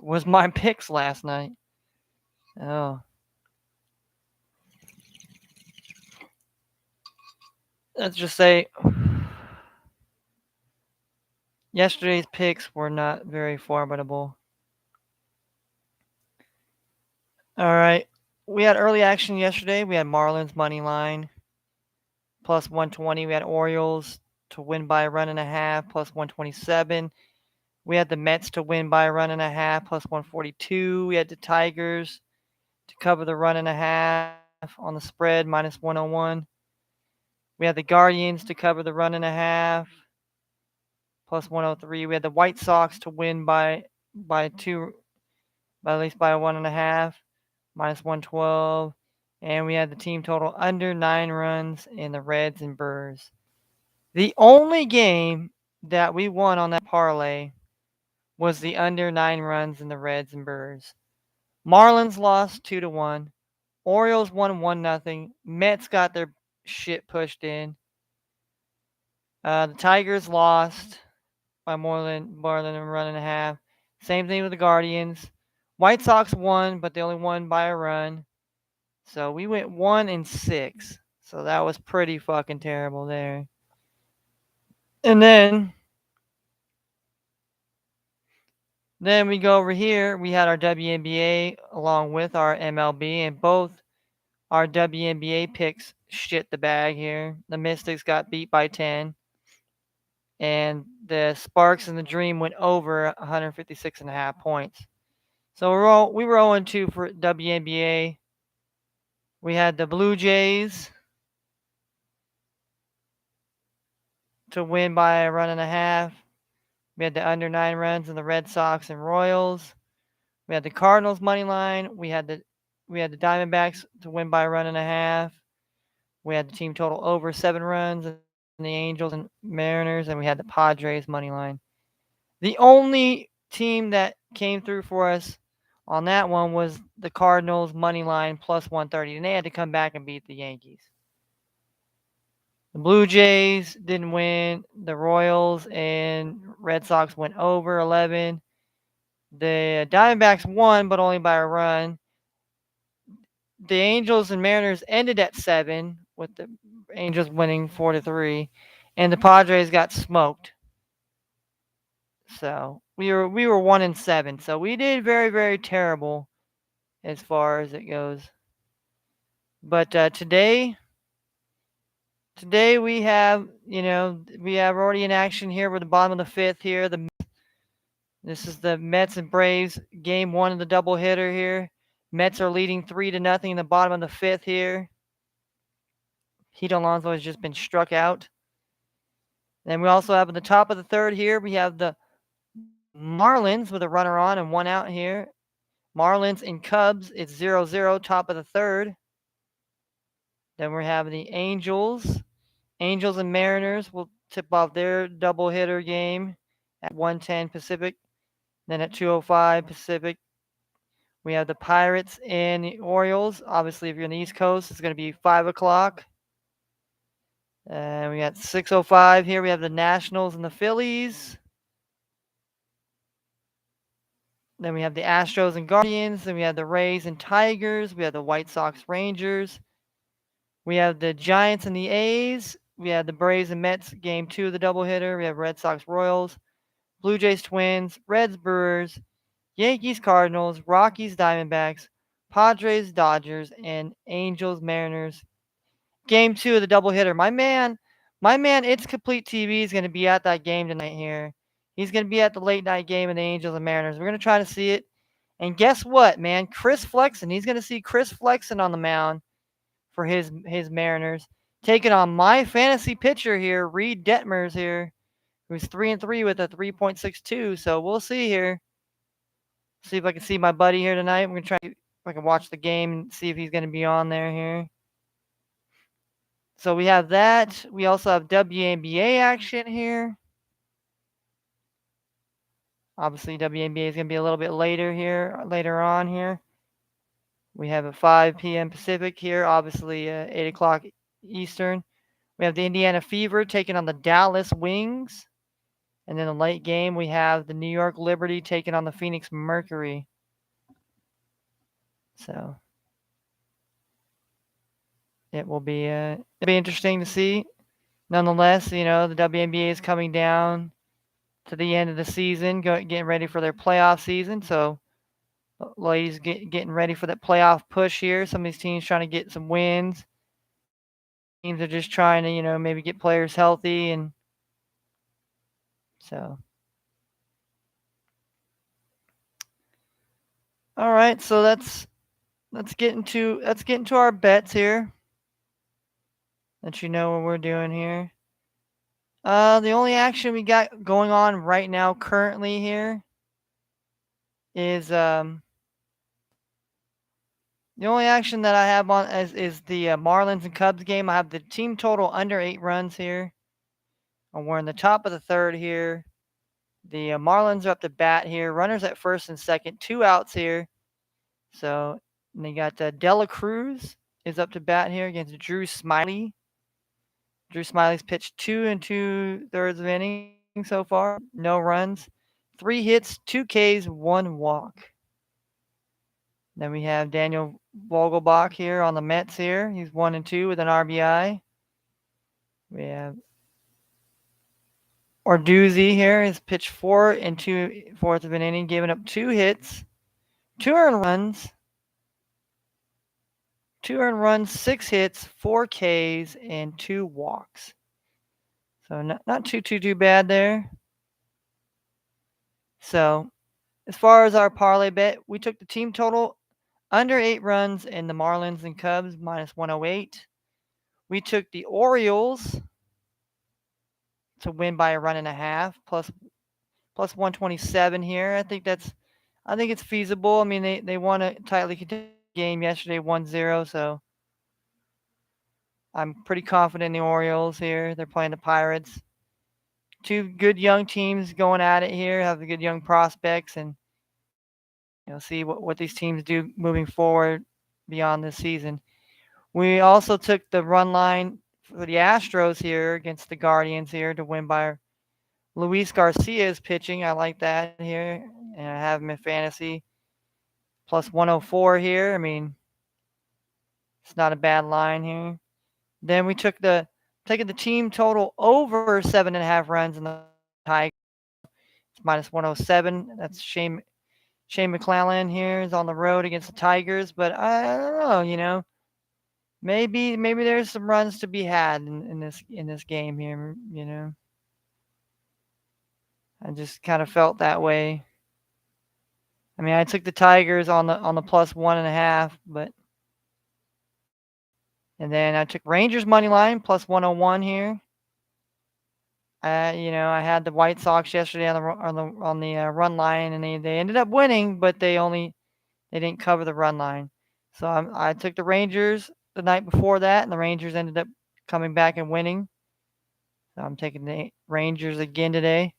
was my picks last night. Oh, let's just say yesterday's picks were not very formidable. All right. We had early action yesterday. We had Marlins money line plus 120. We had Orioles to win by a run and a half plus 127. We had the Mets to win by a run and a half plus 142. We had the Tigers to cover the run and a half on the spread minus 101. We had the Guardians to cover the run and a half plus 103. We had the White Sox to win by at least by 1.5 minus 112. And we had the team total under 9 runs in the Reds and Brewers. The only game that we won on that parlay was the under 9 runs in the Reds and Brewers. Marlins lost 2-1. Orioles won 1-0. Mets got their shit pushed in. The Tigers lost by more than a run and a half. Same thing with the Guardians. White Sox won, but they only won by a run. So we went 1-6. So that was pretty fucking terrible there. And then we go over here. We had our WNBA along with our MLB, and both our WNBA picks shit the bag here. The Mystics got beat by 10, and the Sparks and the Dream went over 156.5 points. So we were 0-2 for WNBA. We had the Blue Jays to win by a run and a half. We had the under 9 runs in the Red Sox and Royals. We had the Cardinals money line. We had the Diamondbacks to win by a run and a half. We had the team total over 7 runs in the Angels and Mariners, and we had the Padres money line. The only team that came through for us on that one was the Cardinals money line plus 130, and they had to come back and beat the Yankees. The Blue Jays didn't win. The Royals and Red Sox went over 11. The Diamondbacks won, but only by a run. The Angels and Mariners ended at 7, with the Angels winning 4-3, and the Padres got smoked. So we were 1-7. So we did very, very terrible as far as it goes. But today we have already in action here. We're at the bottom of the 5th here. This is the Mets and Braves game 1 of the doubleheader here. Mets are leading 3-0 in the bottom of the 5th here. Pete Alonso has just been struck out. Then we also have at the top of the 3rd here, we have the Marlins with a runner on and 1 out here. Marlins and Cubs, it's 0-0, top of the 3rd. Then we have the Angels. Angels and Mariners will tip off their doubleheader game at 1:10 Pacific. Then at 2:05 Pacific, we have the Pirates and the Orioles. Obviously, if you're on the East Coast, it's going to be 5 o'clock. And we got 6:05 here. We have the Nationals and the Phillies. Then we have the Astros and Guardians. Then we have the Rays and Tigers. We have the White Sox Rangers. We have the Giants and the A's. We have the Braves and Mets game 2 of the doubleheader. We have Red Sox Royals, Blue Jays Twins, Reds Brewers, Yankees Cardinals, Rockies Diamondbacks, Padres Dodgers, and Angels Mariners. Game 2 of the doubleheader. My man, It's Complete TV is going to be at that game tonight here. He's going to be at the late night game of the Angels and Mariners. We're going to try to see it. And guess what, man? Chris Flexen. He's going to see Chris Flexen on the mound for his Mariners, taking on my fantasy pitcher here, Reed Detmers here, who's 3-3 with a 3.62. So we'll see here. See if I can see my buddy here tonight. I'm gonna try if I can watch the game and see if he's gonna be on there here. So we have that. We also have WNBA action here. Obviously, WNBA is gonna be a little bit later on here. We have a 5 p.m. Pacific here. Obviously, 8 o'clock Eastern. We have the Indiana Fever taking on the Dallas Wings And then the late game, we have the New York Liberty taking on the Phoenix Mercury. So it will be interesting to see. Nonetheless, you know, the WNBA is coming down to the end of the season, getting ready for their playoff season. So ladies getting ready for that playoff push here. Some of these teams trying to get some wins. Teams are just trying to, you know, maybe get players healthy, and so. All right, so let's get into our bets here. Let you know what we're doing here. The only action we got going on right now currently here is the only action that I have on is the Marlins and Cubs game. I have the team total under 8 runs here. And we're in the top of the third here. The Marlins are up to bat here. Runners at first and second. 2 outs here. So and they got Dela Cruz is up to bat here against Drew Smiley. Drew Smiley's pitched 2 2/3 of innings so far. No runs. 3 hits, 2 Ks, 1 walk. Then we have Daniel Vogelbach here on the Mets here. He's 1 2 with an RBI. We have Orduzzi here. He's pitched 4 2/4 of an inning, giving up 2 hits, 2 earned runs, 6 hits, 4 Ks, and 2 walks. So not too bad there. So as far as our parlay bet, we took the team total under 8 runs in the Marlins and Cubs minus 108. We took the Orioles to win by a run and a half plus 127 here. I think it's feasible. I mean, they won a tightly contested game yesterday 1-0, so I'm pretty confident in the Orioles here. They're playing the Pirates. 2 good young teams going at it here, have the good young prospects, and you know, see what these teams do moving forward beyond this season. We also took the run line for the Astros here against the Guardians here to win by Luis Garcia's pitching. I like that here, and I have him in fantasy. Plus 104 here. I mean, it's not a bad line here. Then we taking the team total over 7.5 runs in the Tigers. It's minus 107. That's Shane McClellan here is on the road against the Tigers, but I don't know, you know. Maybe there's some runs to be had in this game here, you know. I just kind of felt that way. I mean, I took the Tigers on the plus 1.5, but and then I took Rangers money line plus 101 here. You know, I had the White Sox yesterday on the run line, and they ended up winning, but they didn't cover the run line. So I took the Rangers the night before that, and the Rangers ended up coming back and winning. So I'm taking the Rangers again today.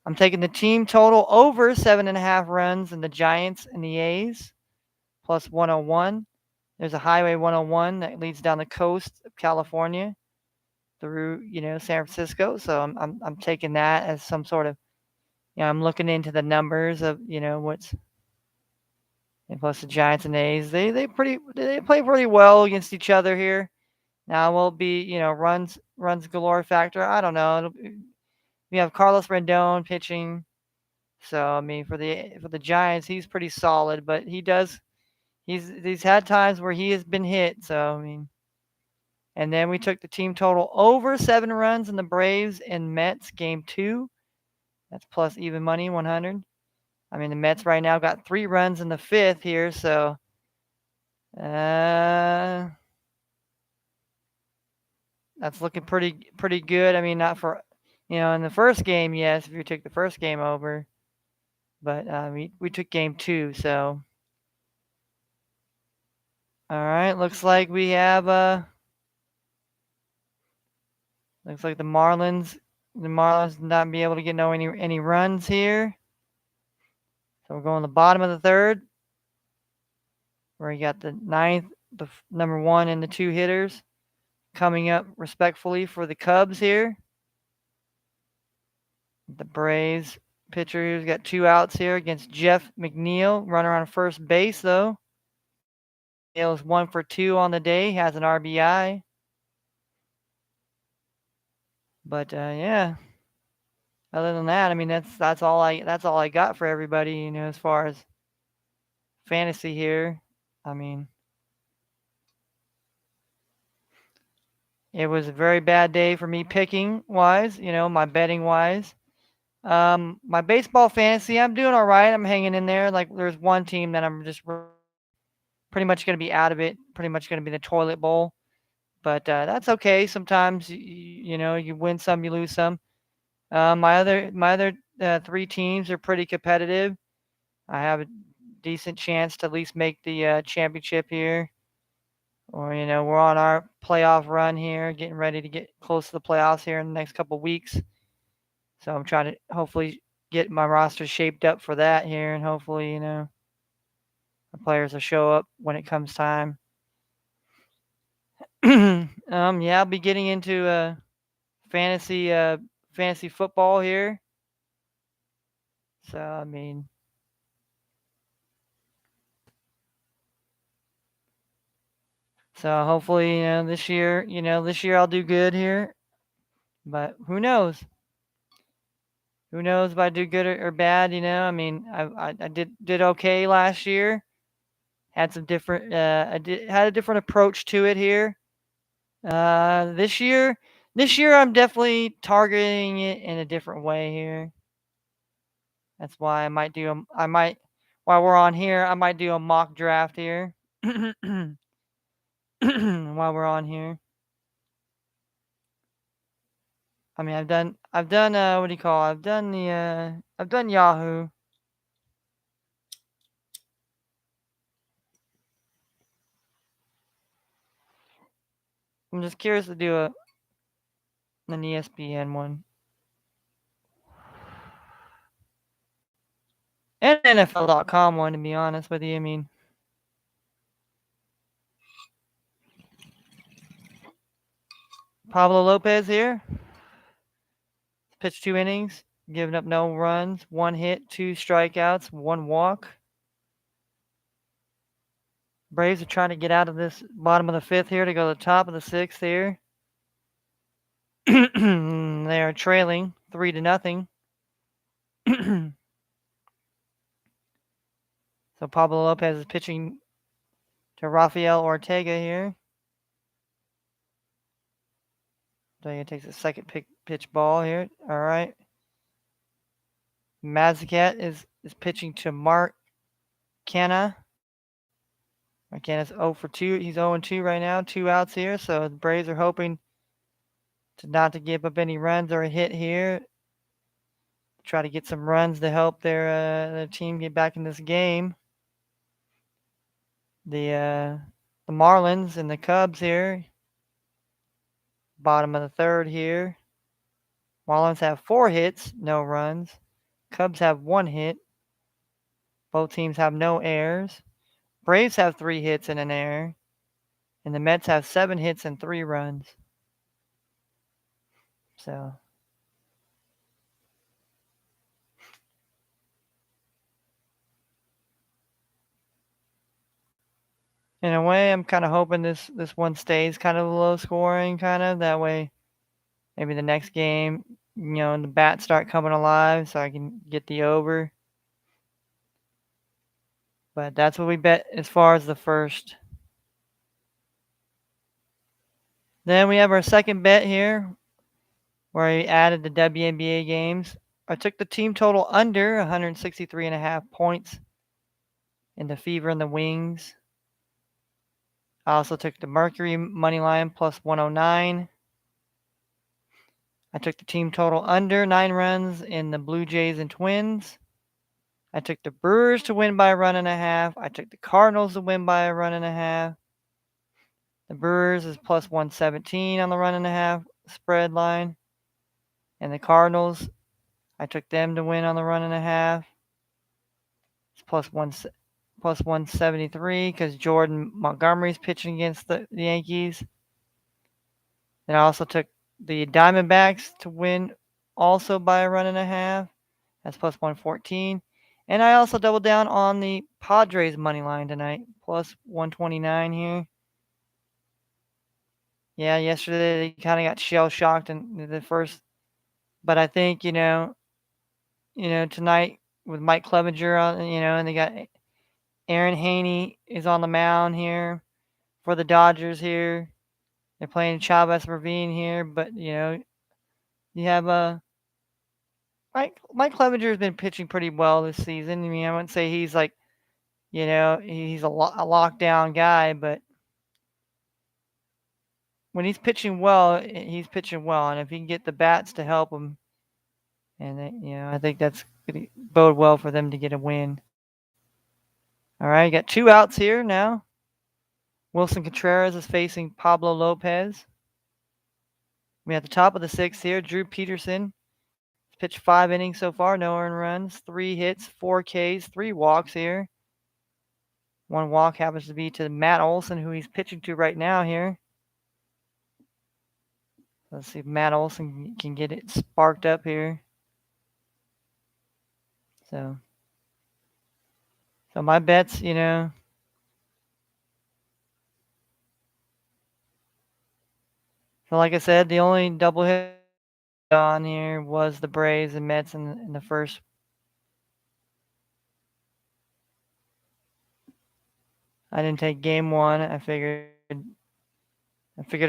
I'm taking the team total over 7.5 runs in the Giants and the A's plus 101. There's a Highway 101 that leads down the coast of California through, you know, San Francisco. So I'm taking that as some sort of, you know, I'm looking into the numbers of, you know, what's, and plus the Giants and A's, they play pretty well against each other here. Now will be, you know, runs galore factor. I don't know. We have Carlos Rendon pitching. So I mean, for the Giants, he's pretty solid, but he's had times where he has been hit. So I mean, and then we took the team total over 7 runs in the Braves and Mets game 2. That's plus even money 100. I mean, the Mets right now got 3 runs in the 5th here, so that's looking pretty good. I mean, not for, you know, in the first game, yes, if you took the first game over, but we took game 2, so all right. Looks like we have looks like the Marlins not be able to get any runs here. So we're going to the bottom of the third, where you got the ninth, the number 1 and the 2 hitters coming up respectfully for the Cubs here. The Braves pitcher who's got 2 outs here against Jeff McNeil. Runner on first base, though. McNeil's 1 for 2 on the day. Has an RBI. But yeah. Other than that, I mean that's all I got for everybody. As far as fantasy here. I mean, it was a very bad day for me picking wise. My betting wise. My baseball fantasy, I'm doing all right. I'm hanging in there. Like there's one team that I'm just pretty much going to be out of it. Pretty much going to be the toilet bowl. But that's okay. Sometimes you win some, you lose some. My other 3 teams are pretty competitive. I have a decent chance to at least make the championship here. Or we're on our playoff run here, getting ready to get close to the playoffs here in the next couple weeks. So I'm trying to hopefully get my roster shaped up for that here, and hopefully the players will show up when it comes time. Yeah, I'll be getting into fantasy football here. So I mean, hopefully this year I'll do good here. But who knows? Who knows if I do good or bad? I mean, I did okay last year. Had some different. Had a different approach to it here. This year, I'm definitely targeting it in a different way here. That's why while we're on here, I might do a mock draft here. While we're on here. I mean, I've done what do you call? I've done Yahoo. I'm just curious to do an ESPN one. And NFL.com one, to be honest with you. I mean, Pablo Lopez here. Pitched 2 innings, giving up no runs, 1 hit, 2 strikeouts, 1 walk. Braves are trying to get out of this bottom of the 5th here to go to the top of the 6th here. They are trailing 3-0. So Pablo Lopez is pitching to Rafael Ortega here. Ortega takes a second pitch ball here. All right. Mazzicat is pitching to Mark Canha. Mark Canha's 0 for 2. He's 0-2 right now. 2 outs here. So the Braves are hoping not to give up any runs or a hit here. Try to get some runs to help their team get back in this game. The Marlins and the Cubs here. Bottom of the 3rd here. Marlins have 4 hits, no runs. Cubs have 1 hit. Both teams have no errors. Braves have 3 hits and an error. And the Mets have 7 hits and 3 runs. So in a way, I'm kind of hoping this one stays kind of low scoring, kind of. That way, maybe the next game, the bats start coming alive so I can get the over. But that's what we bet as far as the first. Then we have our second bet here where we added the WNBA games. I took the team total under 163.5 points in the Fever and the Wings. I also took the Mercury money line plus 109. I took the team total under 9 runs in the Blue Jays and Twins. I took the Brewers to win by a run and a half. I took the Cardinals to win by a run and a half. The Brewers is plus 117 on the run and a half spread line. And the Cardinals, I took them to win on the run and a half. It's plus 173 because Jordan Montgomery's pitching against the Yankees. Then I also took the Diamondbacks to win also by a run and a half. That's plus 114. And I also doubled down on the Padres money line tonight, plus 129 here. Yeah, yesterday they kind of got shell shocked in the first, but I think tonight with Mike Clevenger on, and they got Aaron Haney is on the mound here for the Dodgers here. They're playing Chavez Ravine here, but you have Mike Clevenger has been pitching pretty well this season. I mean, I wouldn't say he's like he's a lockdown guy, but when he's pitching well, he's pitching well, and if he can get the bats to help him, and I think that's going to bode well for them to get a win. All right, you got 2 outs here now. Wilson Contreras is facing Pablo Lopez. We at the top of the 6th here. Drew Peterson pitched 5 innings so far, no earned runs, 3 hits, 4 Ks, 3 walks here. 1 walk happens to be to Matt Olson, who he's pitching to right now here. Let's see if Matt Olson can get it sparked up here. So my bets, so like I said, the only double hit on here was the Braves and Mets in the first. I didn't take game 1. I figured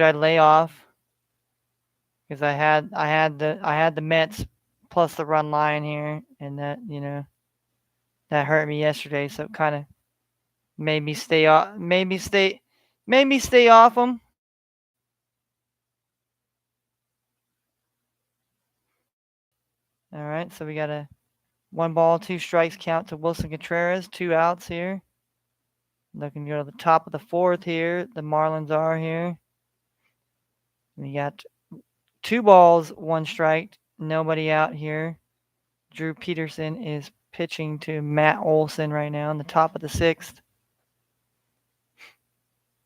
I'd lay off because I had the Mets plus the run line here, and that that hurt me yesterday, so it kind of made me stay off them. All right, so we got a 1 ball, 2 strikes count to Wilson Contreras, 2 outs here. Looking to go to the top of the 4th here. The Marlins are here. We got 2 balls, 1 strike, nobody out here. Drew Peterson is pitching to Matt Olson right now in the top of the 6th.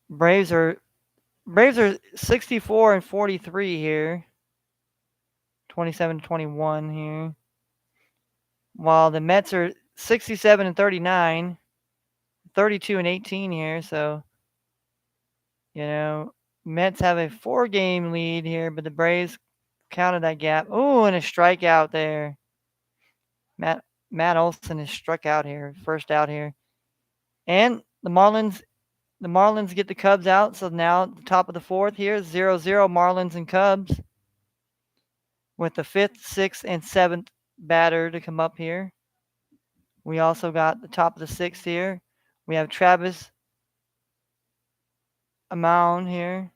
Braves are 64 and 43 here. 27-21 here. While the Mets are 67 and 39, 32 and 18 here. So, Mets have a 4-game lead here, but the Braves counted that gap. Oh, and a strikeout there. Matt Olson is struck out here, first out here. And the Marlins get the Cubs out. So now at the top of the 4th here, 0-0 Marlins and Cubs. With the 5th, 6th, and 7th batter to come up here. We also got the top of the 6th here. We have Travis Amon here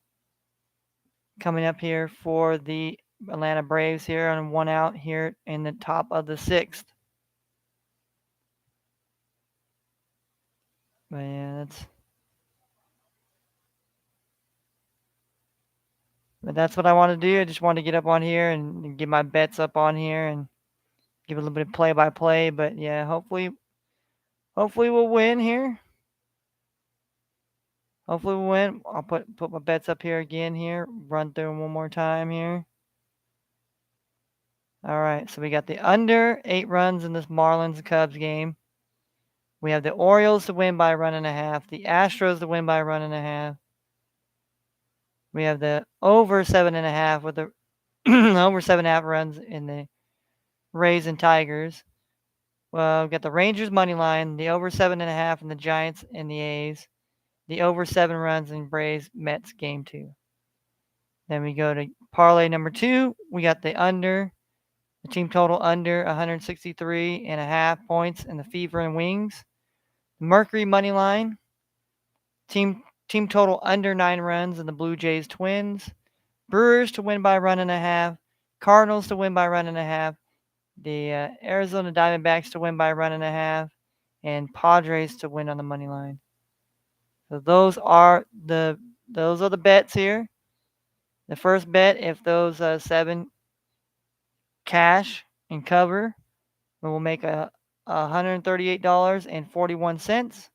coming up here for the Atlanta Braves here on 1 out here in the top of the 6th. But yeah, that's what I want to do. I just want to get up on here and get my bets up on here and give a little bit of play-by-play. But yeah, hopefully we'll win here. Hopefully we'll win. I'll put my bets up here again here. Run through them one more time here. All right, so we got the under 8 runs in this Marlins Cubs game. We have the Orioles to win by a run and a half. The Astros to win by a run and a half. We have the over 7.5 with the over 7.5 runs in the Rays and Tigers. Well, we've got the Rangers money line, the over 7.5 in the Giants and the A's. The over 7 runs in Braves Mets game 2. Then we go to parlay number 2. We got the team total under 163.5 points in the Fever and Wings. Mercury money line. Team total under 9 runs in the Blue Jays Twins. Brewers to win by a run and a half. Cardinals to win by a run and a half. The Arizona Diamondbacks to win by a run and a half. And Padres to win on the money line. So those are the bets here. The first bet, if those 7 cash and cover, we will make $138.41.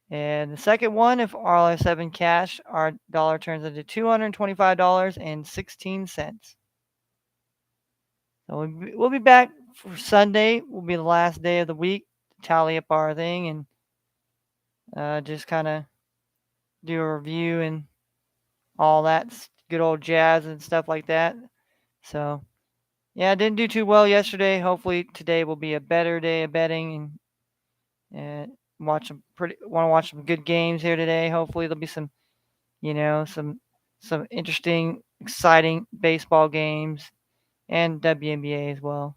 And the second one, if all 7 cash, our dollar turns into $225.16. So we'll be back for Sunday. Will be the last day of the week. Tally up our thing and just kind of do a review and all that good old jazz and stuff like that. So yeah, I didn't do too well yesterday. Hopefully today will be a better day of betting and want to watch some good games here today. Hopefully there'll be some some interesting, exciting baseball games and WNBA as well.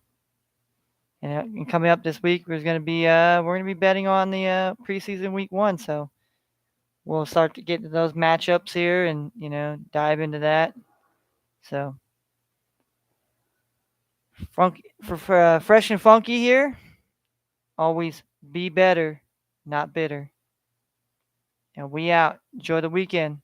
And coming up this week, we're gonna be betting on the preseason week 1. So we'll start to get to those matchups here and dive into that. So fresh and funky here. Always be better, not bitter. And we out. Enjoy the weekend.